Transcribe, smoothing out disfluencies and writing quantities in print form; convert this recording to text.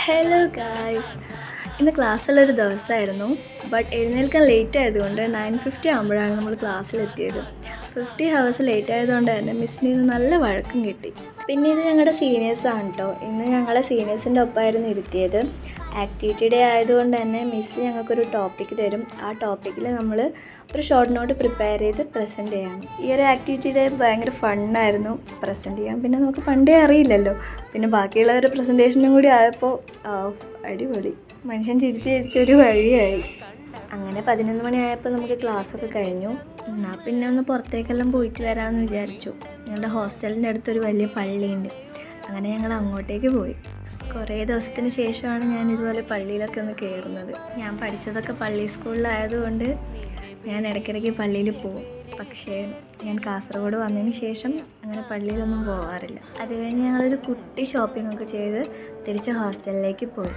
Hello guys, ഇന്ന് ക്ലാസ്സിലൊരു ദിവസമായിരുന്നു. But എഴുന്നേൽക്കാൻ ലേറ്റ് ആയതുകൊണ്ട് 9:50 ആകുമ്പോഴാണ് നമ്മൾ ക്ലാസ്സിലെത്തിയത്. 50 ഹവേഴ്സ് ലേറ്റ് ആയതുകൊണ്ട് തന്നെ മിസ്സിന് ഇന്ന് നല്ല വഴക്കം കിട്ടി. പിന്നെ ഇത് ഞങ്ങളുടെ സീനിയേഴ്സാണ് കേട്ടോ. ഇന്ന് ഞങ്ങളെ സീനിയേഴ്സിൻ്റെ ഒപ്പമായിരുന്നു ഇരുത്തിയത്. ആക്ടിവിറ്റി ഡേ ആയതുകൊണ്ട് തന്നെ മിസ്സ് ഞങ്ങൾക്കൊരു ടോപ്പിക്ക് തരും. ആ ടോപ്പിക്കിൽ നമ്മൾ ഒരു ഷോർട്ട് നോട്ട് പ്രിപ്പയർ ചെയ്ത് പ്രസൻറ്റ് ചെയ്യണം. ഈ ഒരു ആക്ടിവിറ്റി ഡേ ഭയങ്കര ഫണ്ണായിരുന്നു പ്രസൻറ്റ് ചെയ്യാൻ. പിന്നെ നമുക്ക് പണ്ടേ അറിയില്ലല്ലോ, പിന്നെ ബാക്കിയുള്ളവരുടെ പ്രസൻറ്റേഷനും കൂടി ആയപ്പോൾ അടിപൊളി, മനുഷ്യൻ ചിരിച്ച് ചിരിച്ചൊരു വഴിയായി. അങ്ങനെ 11 മണിയായപ്പോൾ നമുക്ക് ക്ലാസ്സൊക്കെ കഴിഞ്ഞു. എന്നാൽ പിന്നെ ഒന്ന് പുറത്തേക്കെല്ലാം പോയിട്ട് വരാമെന്ന് വിചാരിച്ചു. ഞങ്ങളുടെ ഹോസ്റ്റലിൻ്റെ അടുത്തൊരു വലിയ പള്ളിയുണ്ട്, അങ്ങനെ ഞങ്ങൾ അങ്ങോട്ടേക്ക് പോയി. കുറേ ദിവസത്തിന് ശേഷമാണ് ഞാൻ ഇതുപോലെ പള്ളിയിലൊക്കെ ഒന്ന് കയറുന്നത്. ഞാൻ പഠിച്ചതൊക്കെ പള്ളി സ്കൂളിലായതുകൊണ്ട് ഞാൻ ഇടയ്ക്കിടയ്ക്ക് പള്ളിയിൽ പോകും. പക്ഷേ ഞാൻ കാസർഗോഡ് വന്നതിന് ശേഷം അങ്ങനെ പള്ളിയിലൊന്നും പോകാറില്ല. അത് കഴിഞ്ഞ് ഞങ്ങളൊരു കുട്ടി ഷോപ്പിംഗ് ഒക്കെ ചെയ്ത് തിരിച്ച് ഹോസ്റ്റലിലേക്ക് പോയി.